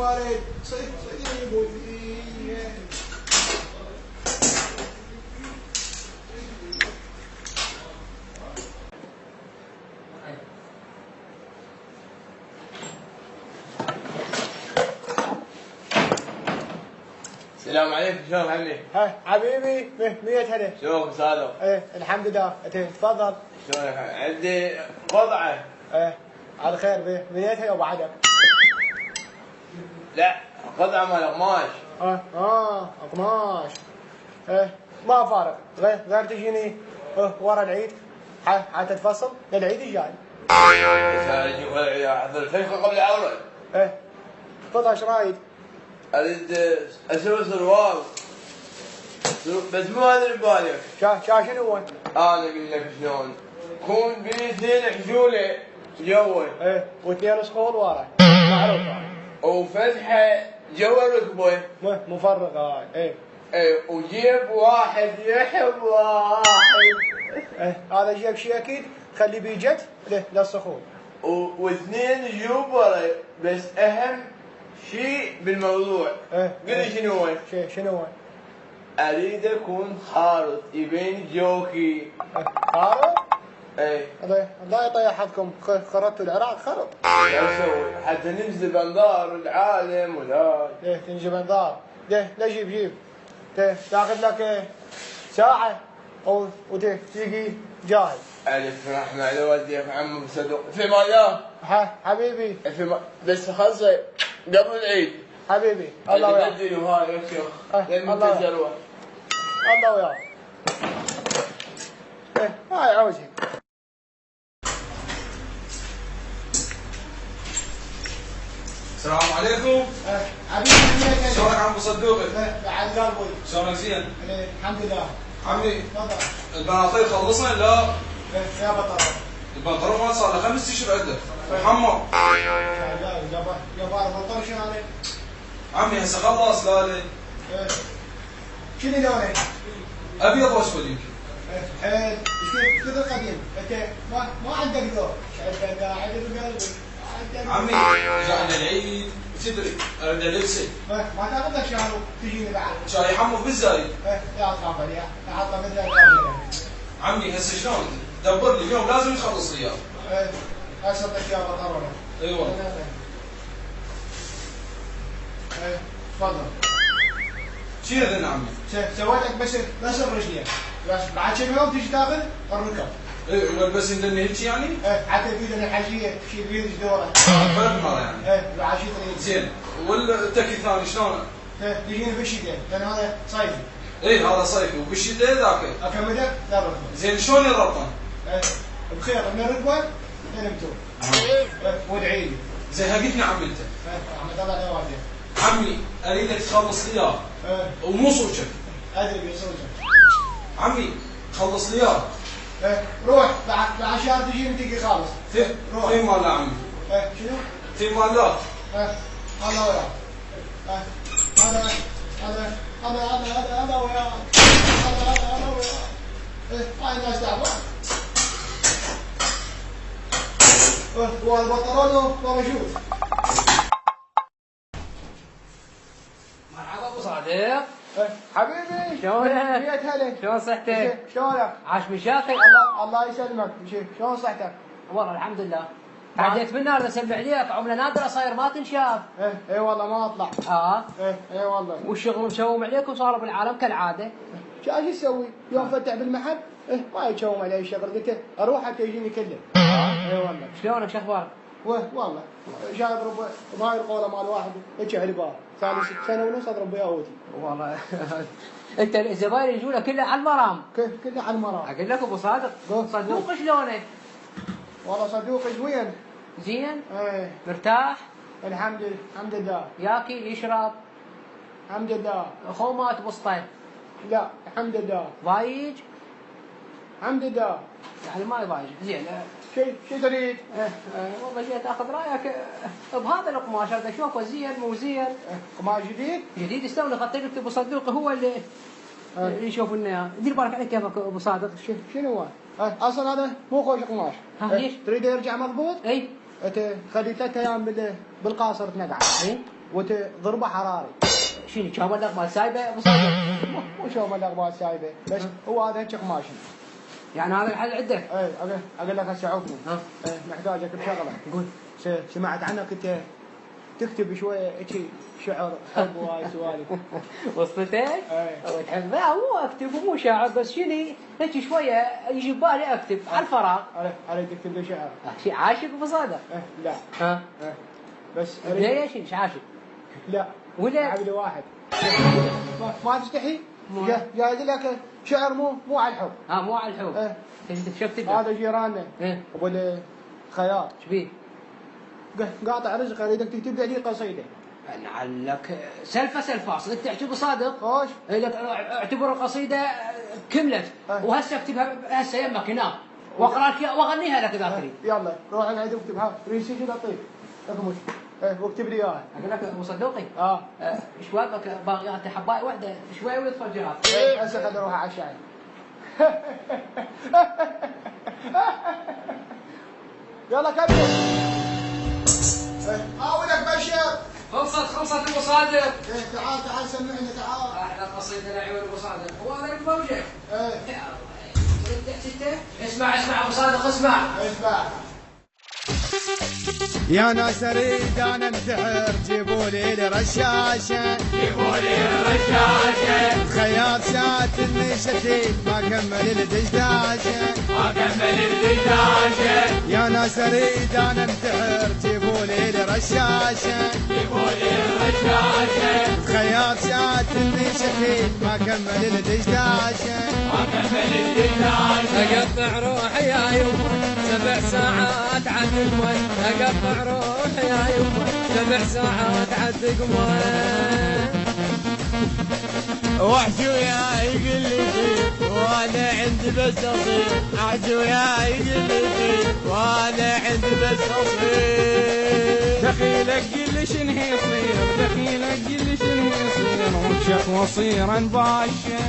وارد صدقني ابوي. السلام عليكم، شلونك عمي؟ ها حبيبي 100 هلا. شلونك سالم؟ ايه الحمد لله. تفضل. شلونك؟ عندي قطعة. ايه على خير به 100 هلا ابو عدم. لا قطعة مال قماش. قماش. ايه ما فارق غير تجيني ورا العيد حتى تفصل للعيد الجاي. احضر الفشخة قبل العورة. ايه تفضل. ايش رايد؟ اريد اسوي سروال بس مو هذا اللي ببالك. شنو هو؟ انا اقول لك شلون. كون بين اثنين حجوله جوا. ايه واثنين صخور ورا. معروف. وفتحه جوا الركبه. مفرغ هاي. ايه وجيب واحد يحب واحد. ايه هذا جيب شيء اكيد خلي بيجت للصخور. واثنين جيوب ورا. بس اهم شيء بالموضوع. قل لي شنو هو؟ شنو هو؟ اريد اكون خارط يبين جوكي. خارط؟ ايه الله يطيح حظكم. خرطتوا العراق خرط. شو اسوي؟ حتى ننزل انظار العالم ولا. ايه تنجب انظار. لا جيب تاخذ لك ساعة وتيجي جاهز. الف رحمة على والديك عمو صدق. في مالاه حبيبي. بس خلصه قبل العيد. حبيبي الله وياك. بدي وهاي يا شيخ. الله وياك. هاي عوزي. السلام عليكم. حبيبي شلونك عمو صدوقي؟ بعد قلبي. شلونك زين؟ الحمد لله. عمي تفضل. البناطيل خلصنا لا؟ يا بطل. البنطلون ما صار له 5 اشهر عنده محمر. جبار بطل شنو هذا؟ عمي هسه خلص لا لي. شنو لونه؟ ابيض واسود يمكن. حيل كذا قديم. انت ما عندك ذوق. شايف قاعد بقلبي. عمي جاءنا العيد تدري اريد لبسه. ما تاخذ لك شهر تجيني بعد. شاي يحمض بالزايد. يا صافي يا حطه مثل عمي هسه شلون؟ دبر لي اليوم لازم تخلص لي اياه. اشرب لك يا بطل. اي والله. تفضل. شنو هذا عمي؟ سويت لك بس الرجلين. بعد كم يوم تجي تاخذ الركب. اي والبس عندنا هيك يعني؟ حتى بيدنا الحجيه شيء بيد دوره. فرق مره يعني. بعد شيء ثاني. زين والتكي الثاني شلونه؟ تجيني بالشتاء لان هذا صيفي. اي هذا صيفي وبالشتاء ذاك. اكمله لا ركبه. زين شلون يربطن؟ بخير من الركبه نمتو. وادعي لي. زين هقتني عمي انت. احمد الله على والديك. عمي اريدك تخلص لي اياه. ومو صوتك. ادري بصوتك. عمي خلص لي اياه. روح بعد شهر تجيني تجي خالص. روح. في مال لا عمي. شنو؟ في مال لا. الله وياك. هذا وياك. هذا وياك. هاي الناس تعبان. والبطلون موجود. مرحبا ابو صادق. حبيبي شلونك؟ مية هلا. شلون صحتك؟ شلونك؟ عاش مشاكل. الله يسلمك. شلون صحتك؟ والله الحمد لله. تعديت من النار اسلم عليك، عمله نادره صاير ما تنشاف. اي والله ما اطلع. اي والله. والشغل مشوم عليك وصار بالعالم كالعاده. شو اسوي؟ يوم فتح بالمحل ما يتشوم علي الشغل. قلت اروح حتى يجيني كله. اي والله. شلونك شو اخبارك؟ والله جاي اضرب بهاي القوله مال واحد هيك علبان ثاني 6 سنة ونص اضرب بها اوتي. والله انت الزباين يجونا كلها على المرام. كلها على المرام. اقول لك ابو صادق صدوق شلونك؟ والله صدوق زوين. زين؟ ايه مرتاح؟ الحمد لله. ياكل يشرب؟ الحمد لله. خومات بسطه؟ لا الحمد لله. ضايج؟ الحمد لله. يعني ما يضايج. زين شو تريد؟ والله جيت اخذ رايك بهذا القماش هذا اشوفه زين مو زين؟ قماش جديد؟ جديد استولى خطيت لك ابو صدوق هو اللي يشوف لنا اياه. دير بالك عليك كيفك ابو صادق. شنو هو؟ اصلا هذا مو خوش قماش. ليش؟ تريد يرجع مضبوط؟ اي انت خلي 3 ايام بالقاصر تنقع. اي وتضربه حراري. شنو شو مال مال سايبه ابو صادق؟ مو شو مال الاغبال سايبه، بس هو هذا هيك قماشي. يعني هذا الحل عندك؟ اي اقول لك هسه عفوا. محتاجك بشغله. قول. سمعت عنك انت تكتب شويه هيك شعر حب وهاي سوالف. وصلتك؟ اي تحبها مو اكتب ومو شاعر بس شنو هيك شويه يجي ببالي اكتب على الفراغ. علي تكتب لي شعر. شيء عاشق ابو صادق؟ لا. ها؟ بس ليش ايش عاشق؟ لا. ولا عبد واحد. ما تستحي؟ جاي لك شعر مو على الحب. مو على الحب. انت شو تكتب؟ هذا جيراننا. ابو الخياط. ايش بيه؟ قاطع رزق اريدك تكتب لي قصيده. لعلك سلفه اصلا انت تحكي بصادق. خوش. اعتبر القصيده كملت وهسه اكتبها هسه يمك هناك واقرا لك واغنيها لك اذا تريد. يلا روح العيد واكتب ها ريسي لطيف اكمل واكتب لي اياها. اقول لك ابو صدوقي ايش واقفك باغي انت حبايه واحده شوي ويتفجرها. هسه خليني اروح على الشاي. يلا كمل. ولك بشر. خلصت ابو صادق. تعال سمعني تعال. احلى قصيده لعيون ابو صادق هو هذا الموجه. اسمع ابو صادق اسمع. يا ناس اريد انا انتحر جيبوا لي الرشاشه خياط شات النشتي ما كمل الدشداشه يا ناس اريد انا انتحر جيبوا لي الرشاشه خياط شات النشتي ما كمل الدشداشه اقطع روحي يا يمه 7 ساعات عد قمر اقطع روحي يا يمه 7 ساعات عد قمر وحش وياي قلتي وانا عندي بس اصير وحش وياي قلتي وانا عندي بس اصير دخيلك قل شنو يصير دخيلك قل شنو يصير وشك وصيرا باشا